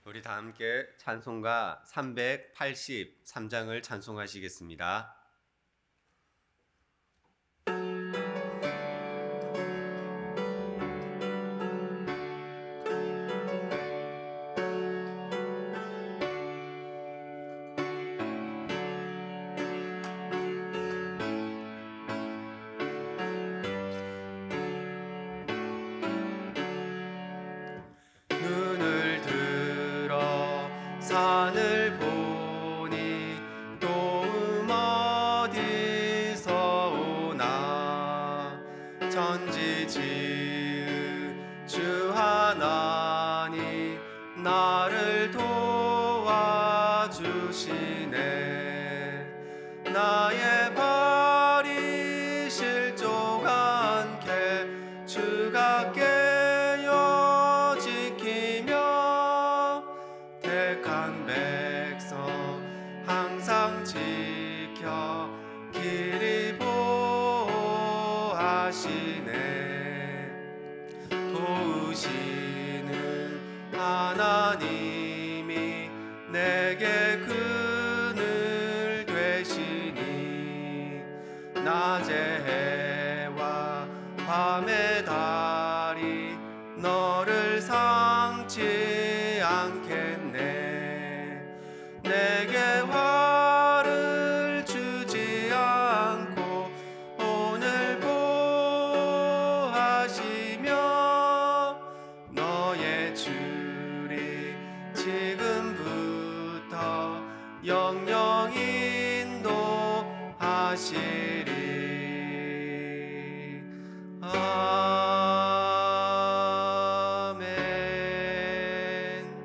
우리 다 함께 찬송가 383장을 찬송하시겠습니다. 눈을 들어 산을 보니 도움 어디서 오나. 천지 지은 주 하나님 나를 도와주시네. 나의 발이 실족 않게 주가 깨어 지키며 택한 백성 항상 지켜 길이 보호하시네. 도우시는 하나님이 내게 그늘 되시니. 낮의 해와 밤의 달이 너를 상치 않겠네. 내게 화를 주지 않고 오늘 보호하시며 너의 줄이 지금부터 영영히 인도하시리. 아멘.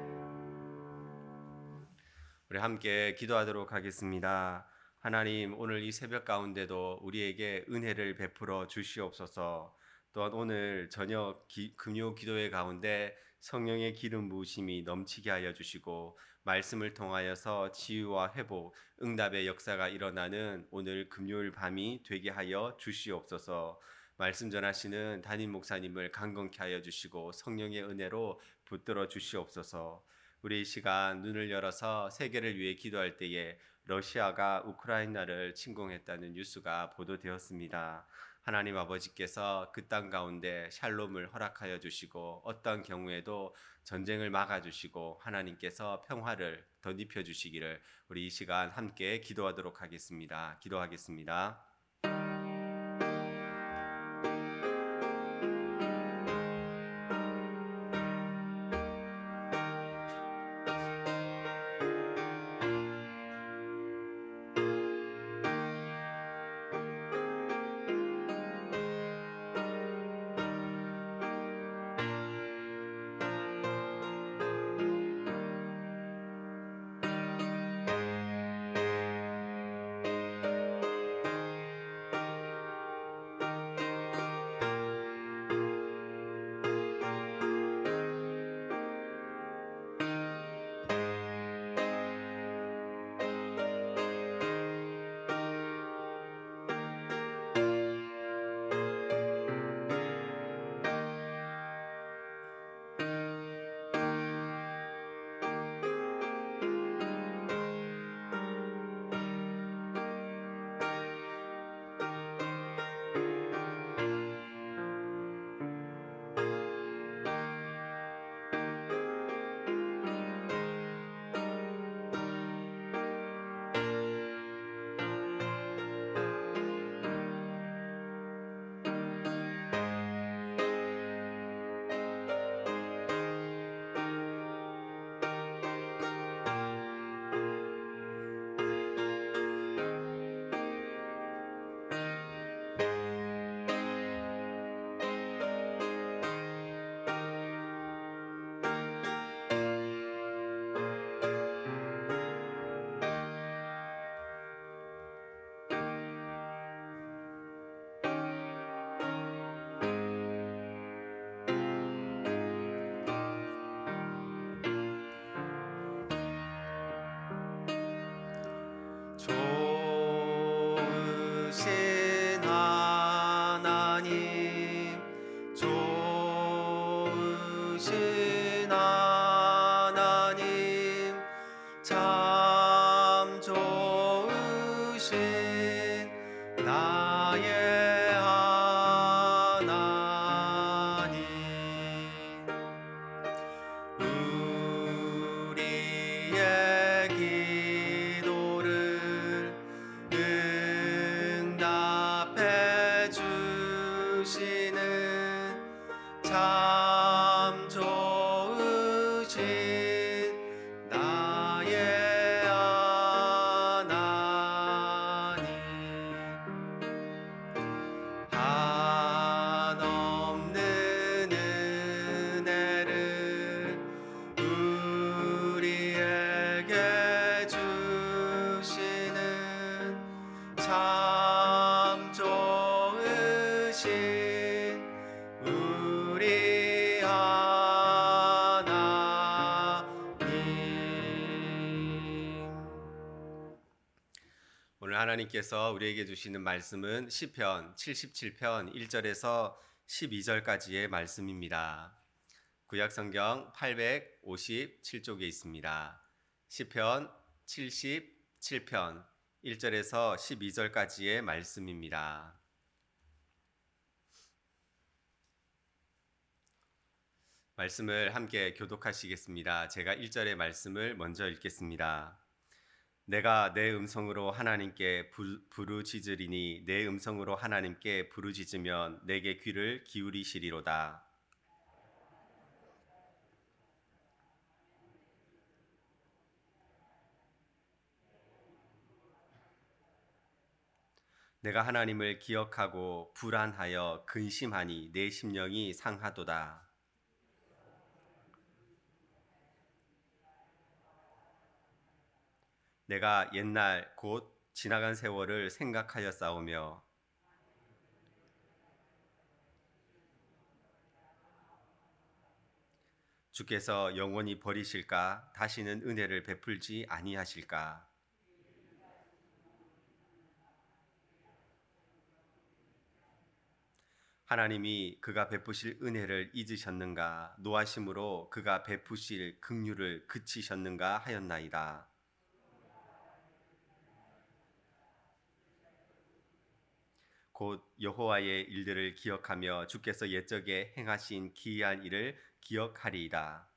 우리 함께 기도하도록 하겠습니다. 하나님, 오늘 이 새벽 가운데도 우리에게 은혜를 베풀어 주시옵소서. 또한 오늘 저녁 금요 기도회 가운데 성령의 기름 부으심이 넘치게 하여 주시고 말씀을 통하여서 치유와 회복, 응답의 역사가 일어나는 오늘 금요일 밤이 되게 하여 주시옵소서. 말씀 전하시는 담임 목사님을 강건케 하여 주시고 성령의 은혜로 붙들어 주시옵소서. 우리 이 시간 눈을 열어서 세계를 위해 기도할 때에 러시아가 우크라이나를 침공했다는 뉴스가 보도되었습니다. 하나님 아버지께서 그 땅 가운데 샬롬을 허락하여 주시고 어떤 경우에도 전쟁을 막아주시고 하나님께서 평화를 덧입혀 주시기를 우리 이 시간 함께 기도하도록 하겠습니다. 기도하겠습니다. 우리의 기도를 응답해 주시는 참 좋으신 나의 하나님, 한없는 은혜를 우리에게 주시는 참 좋으신 우리 하나님. 오늘 하나님께서 우리에게 주시는 말씀은 시편 77편 1절에서 12절까지의 말씀입니다. 구약성경 857쪽에 있습니다. 시편 77편 1절에서 12절까지의 말씀입니다. 말씀을 함께 교독하시겠습니다. 제가 1절의 말씀을 먼저 읽겠습니다. 내가 내 음성으로 하나님께 부르짖으리니 내 음성으로 하나님께 부르짖으면 내게 귀를 기울이시리로다. 내가 하나님을 기억하고 불안하여 근심하니 내 심령이 상하도다. 내가 옛날 곧 지나간 세월을 생각하여 싸우며 주께서 영원히 버리실까? 다시는 은혜를 베풀지 아니하실까? 하나님이 그가 베푸실 은혜를 잊으셨는가? 노하심으로 그가 베푸실 긍휼을 그치셨는가 하였나이다. 곧 여호와의 일들을 기억하며 주께서 옛적에 행하신 기이한 일을 기억하리이다.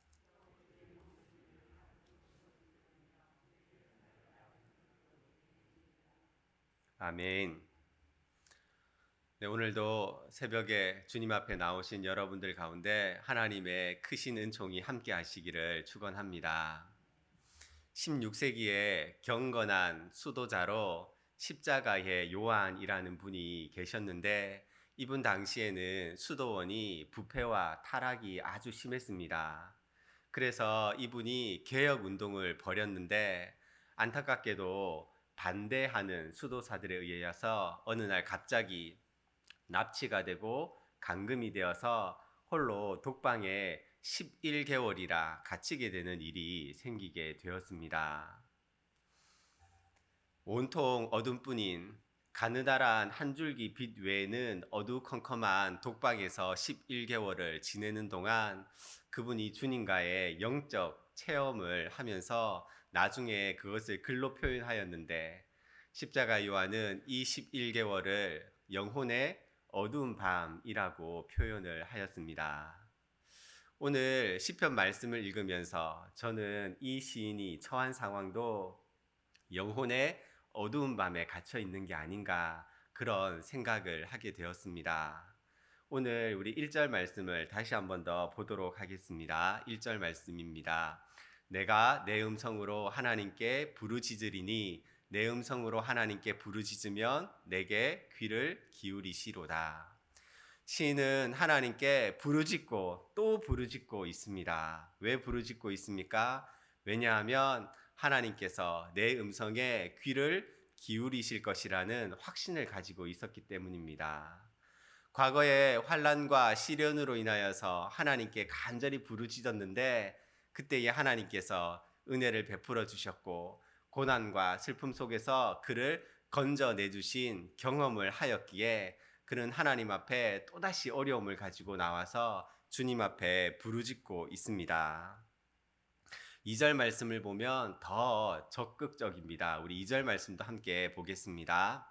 아멘. 네, 오늘도 새벽에 주님 앞에 나오신 여러분들 가운데 하나님의 크신 은총이 함께 하시기를 축원합니다. 16세기에 경건한 수도자로 십자가의 요한이라는 분이 계셨는데 이분 당시에는 수도원이 부패와 타락이 아주 심했습니다. 그래서 이분이 개혁 운동을 벌였는데 안타깝게도 반대하는 수도사들에 의해서 어느 날 갑자기 납치가 되고 감금이 되어서 홀로 독방에 11개월이나 갇히게 되는 일이 생기게 되었습니다. 온통 어둠뿐인 가느다란 한 줄기 빛 외에는 어두컴컴한 독방에서 11개월을 지내는 동안 그분이 주님과의 영적 체험을 하면서 나중에 그것을 글로 표현하였는데 십자가 요한은 이 11개월을 영혼의 어두운 밤이라고 표현을 하였습니다. 오늘 시편 말씀을 읽으면서 저는 이 시인이 처한 상황도 영혼의 어두운 밤에 갇혀 있는 게 아닌가 그런 생각을 하게 되었습니다. 오늘 우리 1절 말씀을 다시 한 번 더 보도록 하겠습니다. 1절 말씀입니다. 내가 내 음성으로 하나님께 부르짖으리니 내 음성으로 하나님께 부르짖으면 내게 귀를 기울이시로다. 시인은 하나님께 부르짖고 또 부르짖고 있습니다. 왜 부르짖고 있습니까? 왜냐하면 하나님께서 내 음성에 귀를 기울이실 것이라는 확신을 가지고 있었기 때문입니다. 과거에 환난과 시련으로 인하여서 하나님께 간절히 부르짖었는데 그때에 하나님께서 은혜를 베풀어 주셨고 고난과 슬픔 속에서 그를 건져내 주신 경험을 하였기에 그는 하나님 앞에 또다시 어려움을 가지고 나와서 주님 앞에 부르짖고 있습니다. 2절 말씀을 보면 더 적극적입니다. 우리 2절 말씀도 함께 보겠습니다.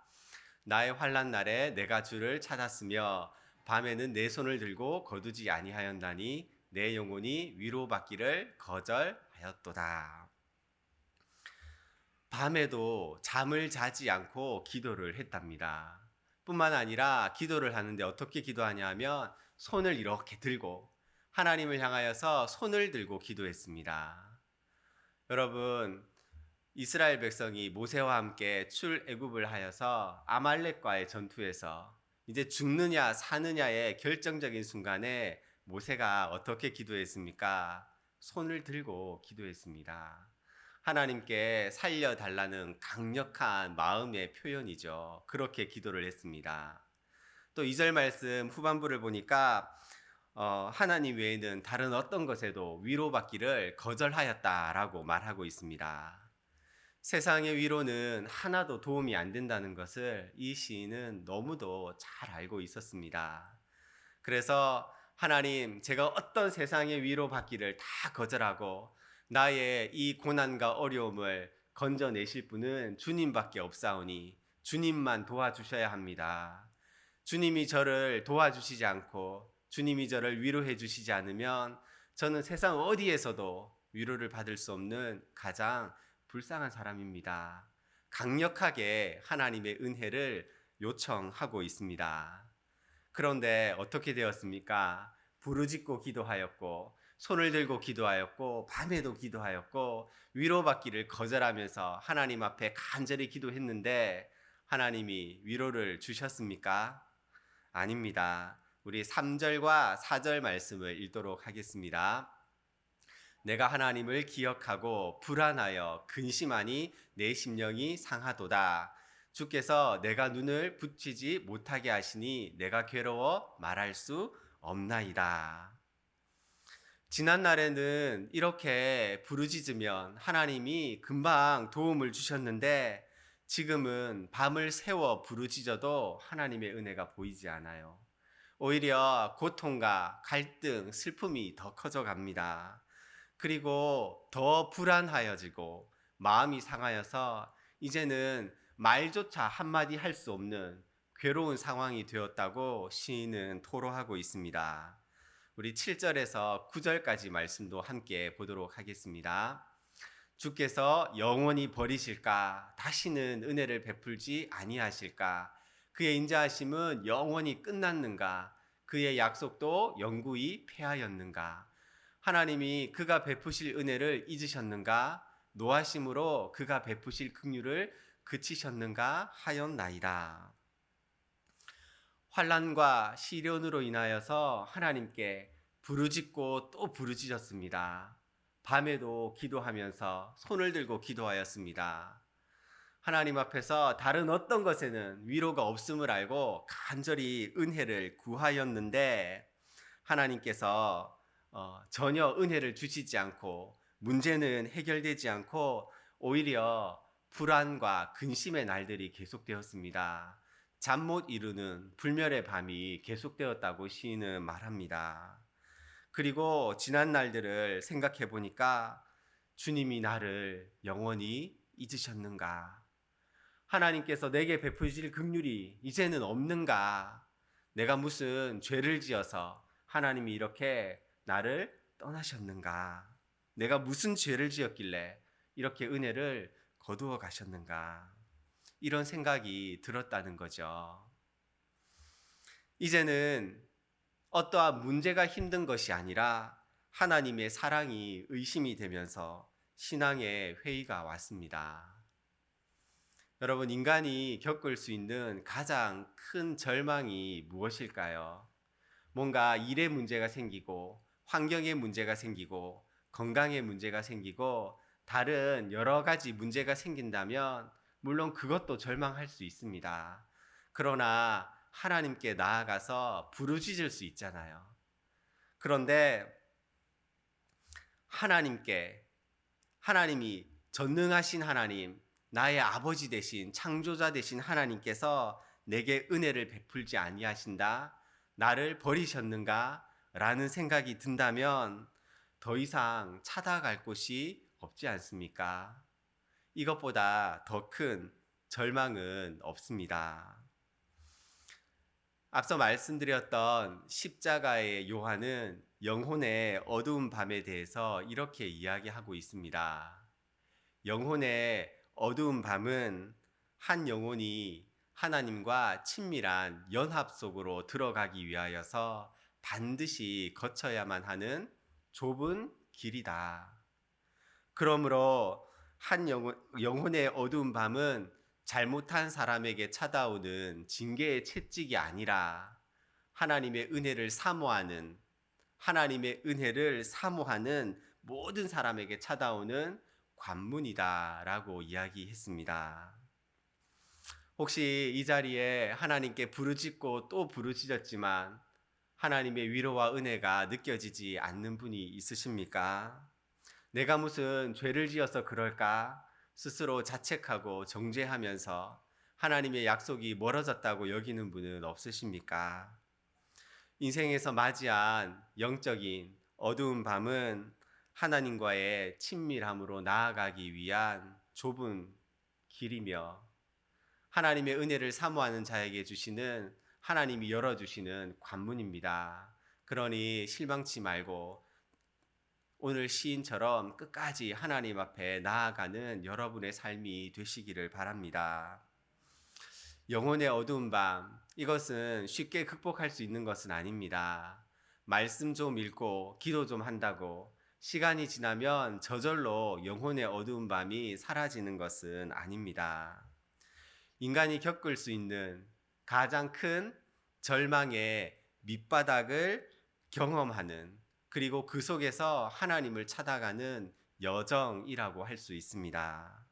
나의 환난 날에 내가 주를 찾았으며 밤에는 내 손을 들고 거두지 아니하였나니 내 영혼이 위로받기를 거절하였도다. 밤에도 잠을 자지 않고 기도를 했답니다. 뿐만 아니라 기도를 하는데 어떻게 기도하냐 하면 손을 이렇게 들고 하나님을 향하여서 손을 들고 기도했습니다. 여러분, 이스라엘 백성이 모세와 함께 출애굽을 하여서 아말렉과의 전투에서 이제 죽느냐 사느냐의 결정적인 순간에 모세가 어떻게 기도했습니까? 손을 들고 기도했습니다. 하나님께 살려달라는 강력한 마음의 표현이죠. 그렇게 기도를 했습니다. 또 2절 말씀 후반부를 보니까 하나님 외에는 다른 어떤 것에도 위로받기를 거절하였다라고 말하고 있습니다. 세상의 위로는 하나도 도움이 안 된다는 것을 이 시인은 너무도 잘 알고 있었습니다. 그래서 하나님, 제가 어떤 세상의 위로받기를 다 거절하고 나의 이 고난과 어려움을 건져내실 분은 주님밖에 없사오니 주님만 도와주셔야 합니다. 주님이 저를 도와주시지 않고 주님이 저를 위로해 주시지 않으면 저는 세상 어디에서도 위로를 받을 수 없는 가장 불쌍한 사람입니다. 강력하게 하나님의 은혜를 요청하고 있습니다. 그런데 어떻게 되었습니까? 부르짖고 기도하였고 손을 들고 기도하였고 밤에도 기도하였고 위로받기를 거절하면서 하나님 앞에 간절히 기도했는데 하나님이 위로를 주셨습니까? 아닙니다. 우리 3절과 4절 말씀을 읽도록 하겠습니다. 내가 하나님을 기억하고 불안하여 근심하니 내 심령이 상하도다. 주께서 내가 눈을 붙이지 못하게 하시니 내가 괴로워 말할 수 없나이다. 지난 날에는 이렇게 부르짖으면 하나님이 금방 도움을 주셨는데 지금은 밤을 새워 부르짖어도 하나님의 은혜가 보이지 않아요. 오히려 고통과 갈등, 슬픔이 더 커져 갑니다. 그리고 더 불안하여지고 마음이 상하여서 이제는 말조차 한마디 할 수 없는 괴로운 상황이 되었다고 시인은 토로하고 있습니다. 우리 7절에서 9절까지 말씀도 함께 보도록 하겠습니다. 주께서 영원히 버리실까? 다시는 은혜를 베풀지 아니하실까? 그의 인자하심은 영원히 끝났는가? 그의 약속도 영구히 패하였는가? 하나님이 그가 베푸실 은혜를 잊으셨는가? 노하심으로 그가 베푸실 긍휼을 그치셨는가 하였나이다. 환난과 시련으로 인하여서 하나님께 부르짖고 또 부르짖었습니다. 밤에도 기도하면서 손을 들고 기도하였습니다. 하나님 앞에서 다른 어떤 것에는 위로가 없음을 알고 간절히 은혜를 구하였는데 하나님께서 전혀 은혜를 주시지 않고 문제는 해결되지 않고 오히려 불안과 근심의 날들이 계속되었습니다. 잠 못 이루는 불멸의 밤이 계속되었다고 시인은 말합니다. 그리고 지난 날들을 생각해 보니까 주님이 나를 영원히 잊으셨는가? 하나님께서 내게 베푸실 긍휼이 이제는 없는가? 내가 무슨 죄를 지어서 하나님이 이렇게 나를 떠나셨는가? 내가 무슨 죄를 지었길래 이렇게 은혜를 거두어 가셨는가? 이런 생각이 들었다는 거죠. 이제는 어떠한 문제가 힘든 것이 아니라 하나님의 사랑이 의심이 되면서 신앙의 회의가 왔습니다. 여러분, 인간이 겪을 수 있는 가장 큰 절망이 무엇일까요? 뭔가 일의 문제가 생기고 환경의 문제가 생기고 건강의 문제가 생기고 다른 여러 가지 문제가 생긴다면 물론 그것도 절망할 수 있습니다. 그러나 하나님께 나아가서 부르짖을 수 있잖아요. 그런데 하나님이 전능하신 하나님, 나의 아버지 되신 창조자 되신 하나님께서 내게 은혜를 베풀지 아니하신다, 나를 버리셨는가? 라는 생각이 든다면 더 이상 찾아갈 곳이 없지 않습니까? 이것보다 더 큰 절망은 없습니다. 앞서 말씀드렸던 십자가의 요한은 영혼의 어두운 밤에 대해서 이렇게 이야기하고 있습니다. 영혼의 어두운 밤은 한 영혼이 하나님과 친밀한 연합 속으로 들어가기 위하여서 반드시 거쳐야만 하는 좁은 길이다. 그러므로 영혼의 어두운 밤은 잘못한 사람에게 찾아오는 징계의 채찍이 아니라 하나님의 은혜를 사모하는 모든 사람에게 찾아오는 관문이다라고 이야기했습니다. 혹시 이 자리에 하나님께 부르짖고 또 부르짖었지만 하나님의 위로와 은혜가 느껴지지 않는 분이 있으십니까? 내가 무슨 죄를 지어서 그럴까? 스스로 자책하고 정죄하면서 하나님의 약속이 멀어졌다고 여기는 분은 없으십니까? 인생에서 맞이한 영적인 어두운 밤은 하나님과의 친밀함으로 나아가기 위한 좁은 길이며 하나님의 은혜를 사모하는 자에게 주시는 하나님이 열어주시는 관문입니다. 그러니 실망치 말고 오늘 시인처럼 끝까지 하나님 앞에 나아가는 여러분의 삶이 되시기를 바랍니다. 영혼의 어두운 밤, 이것은 쉽게 극복할 수 있는 것은 아닙니다. 말씀 좀 읽고 기도 좀 한다고 시간이 지나면 저절로 영혼의 어두운 밤이 사라지는 것은 아닙니다. 인간이 겪을 수 있는 가장 큰 절망의 밑바닥을 경험하는, 그리고 그 속에서 하나님을 찾아가는 여정이라고 할 수 있습니다.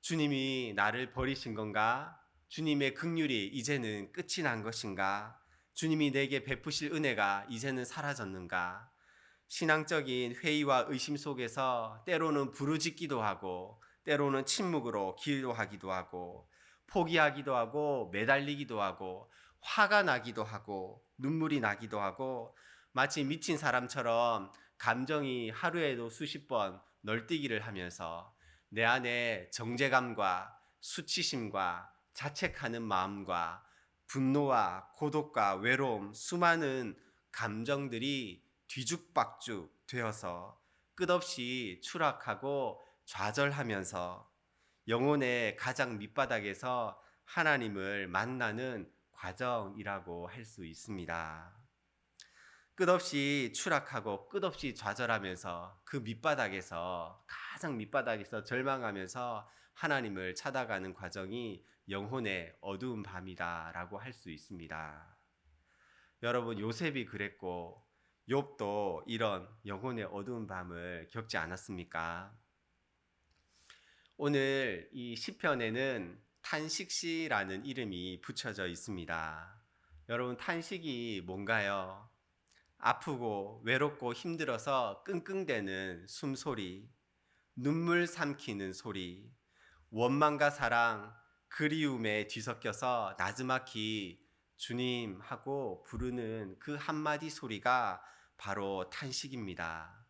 주님이 나를 버리신 건가? 주님의 긍휼이 이제는 끝이 난 것인가? 주님이 내게 베푸실 은혜가 이제는 사라졌는가? 신앙적인 회의와 의심 속에서 때로는 부르짖기도 하고 때로는 침묵으로 기도하기도 하고 포기하기도 하고 매달리기도 하고 화가 나기도 하고 눈물이 나기도 하고 마치 미친 사람처럼 감정이 하루에도 수십 번 널뛰기를 하면서 내 안에 정죄감과 수치심과 자책하는 마음과 분노와 고독과 외로움, 수많은 감정들이 뒤죽박죽 되어서 끝없이 추락하고 좌절하면서 영혼의 가장 밑바닥에서 하나님을 만나는 과정이라고 할 수 있습니다. 끝없이 추락하고 끝없이 좌절하면서 그 밑바닥에서 가장 밑바닥에서 절망하면서 하나님을 찾아가는 과정이 영혼의 어두운 밤이다라고 할 수 있습니다. 여러분, 요셉이 그랬고 욥도 이런 영혼의 어두운 밤을 겪지 않았습니까? 오늘 이 시편에는 탄식시라는 이름이 붙여져 있습니다. 여러분, 탄식이 뭔가요? 아프고 외롭고 힘들어서 끙끙대는 숨소리, 눈물 삼키는 소리, 원망과 사랑, 그리움에 뒤섞여서 나지막히 주님 하고 부르는 그 한마디 소리가 바로 탄식입니다.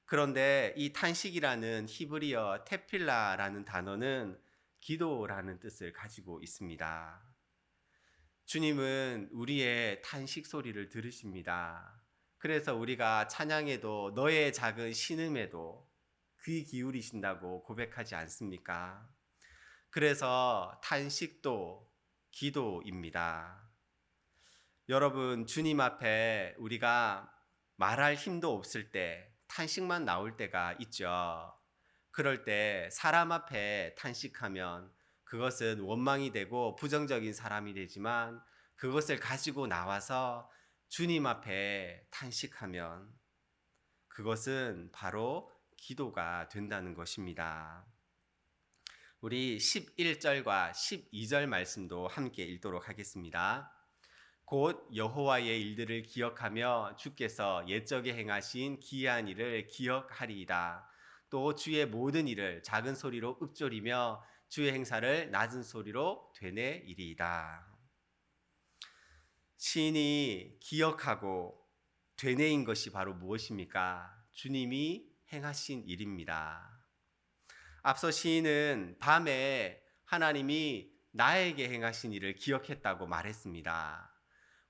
그런데 이 탄식이라는 히브리어 테필라라는 단어는 기도라는 뜻을 가지고 있습니다. 주님은 우리의 탄식 소리를 들으십니다. 그래서 우리가 찬양에도 너의 작은 신음에도 귀 기울이신다고 고백하지 않습니까? 그래서 탄식도 기도입니다. 여러분, 주님 앞에 우리가 말할 힘도 없을 때 탄식만 나올 때가 있죠. 그럴 때 사람 앞에 탄식하면 그것은 원망이 되고 부정적인 사람이 되지만 그것을 가지고 나와서 주님 앞에 탄식하면 그것은 바로 기도가 된다는 것입니다. 우리 11절과 12절 말씀도 함께 읽도록 하겠습니다. 곧 여호와의 일들을 기억하며 주께서 옛적에 행하신 기이한 일을 기억하리이다. 또 주의 모든 일을 작은 소리로 읊조리며 주의 행사를 낮은 소리로 되뇌이리이다. 시인이 기억하고 되뇌인 것이 바로 무엇입니까? 주님이 행하신 일입니다. 앞서 시인은 밤에 하나님이 나에게 행하신 일을 기억했다고 말했습니다.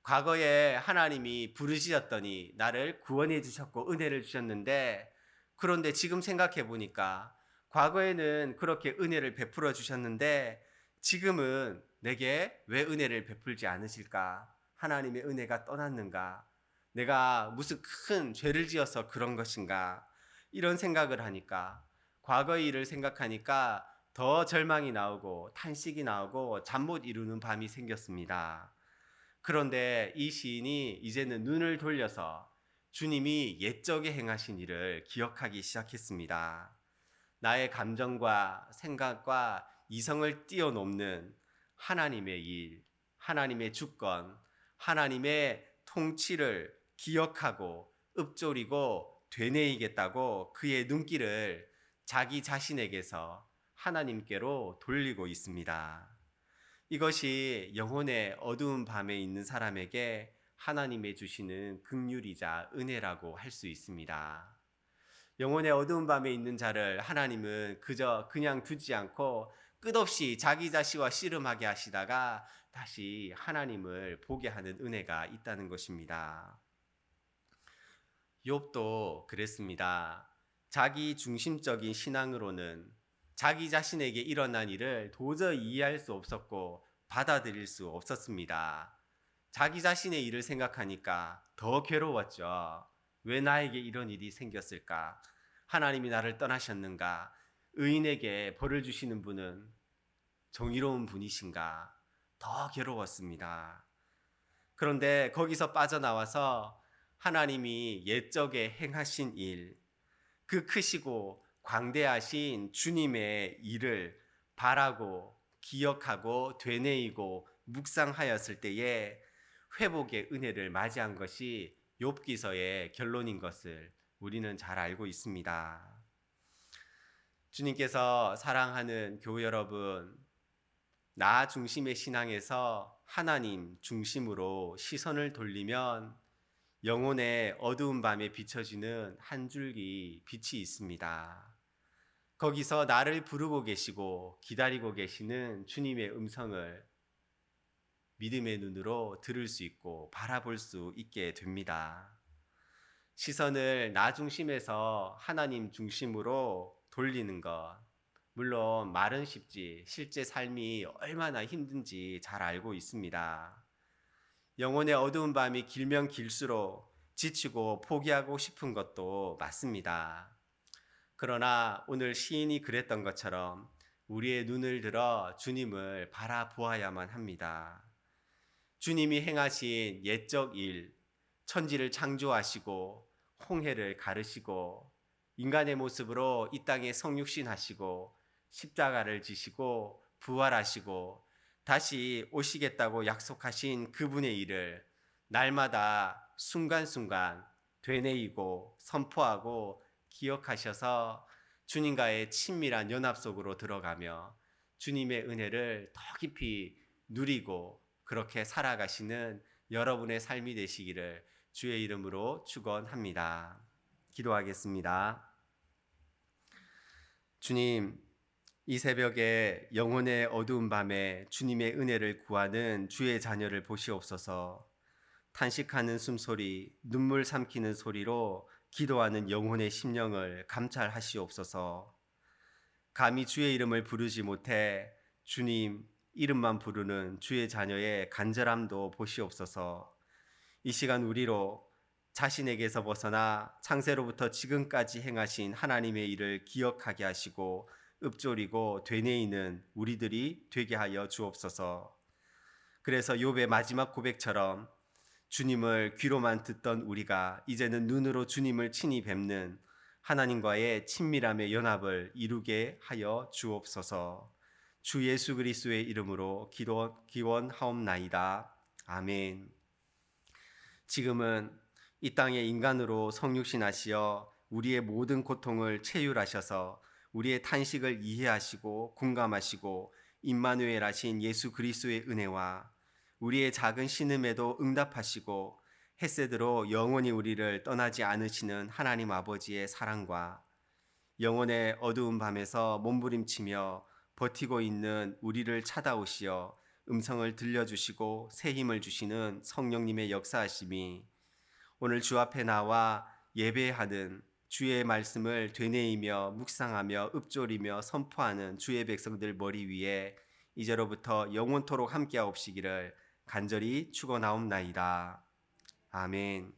과거에 하나님이 부르짖었더니 나를 구원해 주셨고 은혜를 주셨는데, 그런데 지금 생각해 보니까 과거에는 그렇게 은혜를 베풀어 주셨는데 지금은 내게 왜 은혜를 베풀지 않으실까? 하나님의 은혜가 떠났는가? 내가 무슨 큰 죄를 지어서 그런 것인가? 이런 생각을 하니까, 과거의 일을 생각하니까 더 절망이 나오고 탄식이 나오고 잠 못 이루는 밤이 생겼습니다. 그런데 이 시인이 이제는 눈을 돌려서 주님이 옛적에 행하신 일을 기억하기 시작했습니다. 나의 감정과 생각과 이성을 뛰어넘는 하나님의 일, 하나님의 주권, 하나님의 통치를 기억하고 읊조리고 되뇌이겠다고 그의 눈길을 자기 자신에게서 하나님께로 돌리고 있습니다. 이것이 영혼의 어두운 밤에 있는 사람에게 하나님의 주시는 긍휼이자 은혜라고 할 수 있습니다. 영혼의 어두운 밤에 있는 자를 하나님은 그저 그냥 두지 않고 끝없이 자기 자신과 씨름하게 하시다가 다시 하나님을 보게 하는 은혜가 있다는 것입니다. 욥도 그랬습니다. 자기 중심적인 신앙으로는 자기 자신에게 일어난 일을 도저히 이해할 수 없었고 받아들일 수 없었습니다. 자기 자신의 일을 생각하니까 더 괴로웠죠. 왜 나에게 이런 일이 생겼을까? 하나님이 나를 떠나셨는가? 의인에게 벌을 주시는 분은 정의로운 분이신가? 더 괴로웠습니다. 그런데 거기서 빠져나와서 하나님이 옛적에 행하신 일, 그 크시고 광대하신 주님의 일을 바라고 기억하고 되뇌이고 묵상하였을 때에 회복의 은혜를 맞이한 것이 욥기서의 결론인 것을 우리는 잘 알고 있습니다. 주님께서 사랑하는 교회 여러분, 나 중심의 신앙에서 하나님 중심으로 시선을 돌리면 영혼의 어두운 밤에 비춰지는 한 줄기 빛이 있습니다. 거기서 나를 부르고 계시고 기다리고 계시는 주님의 음성을 믿음의 눈으로 들을 수 있고 바라볼 수 있게 됩니다. 시선을 나 중심에서 하나님 중심으로 돌리는 것, 물론 말은 쉽지 실제 삶이 얼마나 힘든지 잘 알고 있습니다. 영혼의 어두운 밤이 길면 길수록 지치고 포기하고 싶은 것도 맞습니다. 그러나 오늘 시인이 그랬던 것처럼 우리의 눈을 들어 주님을 바라보아야만 합니다. 주님이 행하신 옛적 일, 천지를 창조하시고 홍해를 가르시고 인간의 모습으로 이 땅에 성육신하시고 십자가를 지시고 부활하시고 다시 오시겠다고 약속하신 그분의 일을 날마다 순간순간 되뇌이고 선포하고 기억하셔서 주님과의 친밀한 연합 속으로 들어가며 주님의 은혜를 더 깊이 누리고 그렇게 살아가시는 여러분의 삶이 되시기를 주의 이름으로 축원합니다. 기도하겠습니다. 주님, 이 새벽에 영혼의 어두운 밤에 주님의 은혜를 구하는 주의 자녀를 보시옵소서. 탄식하는 숨소리, 눈물 삼키는 소리로 기도하는 영혼의 심령을 감찰하시옵소서. 감히 주의 이름을 부르지 못해 주님 이름만 부르는 주의 자녀의 간절함도 보시옵소서. 이 시간 우리로 자신에게서 벗어나 창세로부터 지금까지 행하신 하나님의 일을 기억하게 하시고 읊조리고 되뇌이는 우리들이 되게 하여 주옵소서. 그래서 욥의 마지막 고백처럼 주님을 귀로만 듣던 우리가 이제는 눈으로 주님을 친히 뵙는 하나님과의 친밀함의 연합을 이루게 하여 주옵소서. 주 예수 그리스도의 이름으로 기원하옵나이다. 아멘. 지금은 이 땅의 인간으로 성육신하시어 우리의 모든 고통을 체휼하셔서 우리의 탄식을 이해하시고 공감하시고 임마누엘 하신 예수 그리스도의 은혜와 우리의 작은 신음에도 응답하시고 헷세드로 영원히 우리를 떠나지 않으시는 하나님 아버지의 사랑과 영혼의 어두운 밤에서 몸부림치며 버티고 있는 우리를 찾아오시어 음성을 들려주시고 새 힘을 주시는 성령님의 역사하심이 오늘 주 앞에 나와 예배하는 주의 말씀을 되뇌이며 묵상하며 읊조리며 선포하는 주의 백성들 머리 위에 이제로부터 영원토록 함께하옵시기를 간절히 축원하옵나이다. 아멘.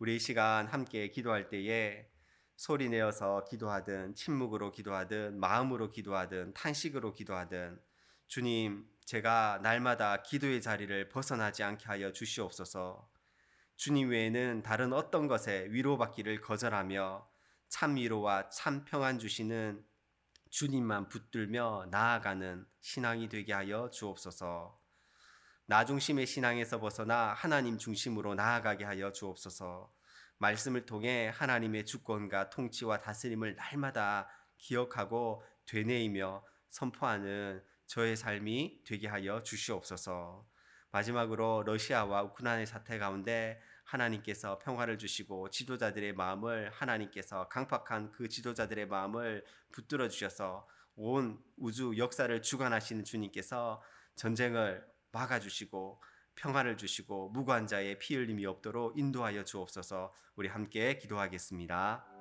우리 이 시간 함께 기도할 때에 소리 내어서 기도하든 침묵으로 기도하든 마음으로 기도하든 탄식으로 기도하든 주님, 제가 날마다 기도의 자리를 벗어나지 않게 하여 주시옵소서. 주님 외에는 다른 어떤 것에 위로받기를 거절하며 참 위로와 참 평안 주시는 주님만 붙들며 나아가는 신앙이 되게 하여 주옵소서. 나 중심의 신앙에서 벗어나 하나님 중심으로 나아가게 하여 주옵소서. 말씀을 통해 하나님의 주권과 통치와 다스림을 날마다 기억하고 되뇌이며 선포하는 저의 삶이 되게 하여 주시옵소서. 마지막으로 러시아와 우크라이나 사태 가운데 하나님께서 평화를 주시고 지도자들의 마음을 하나님께서 강팍한 그 지도자들의 마음을 붙들어 주셔서 온 우주 역사를 주관하시는 주님께서 전쟁을 막아주시고 평화를 주시고 무관자의 피 흘림이 없도록 인도하여 주옵소서. 우리 함께 기도하겠습니다.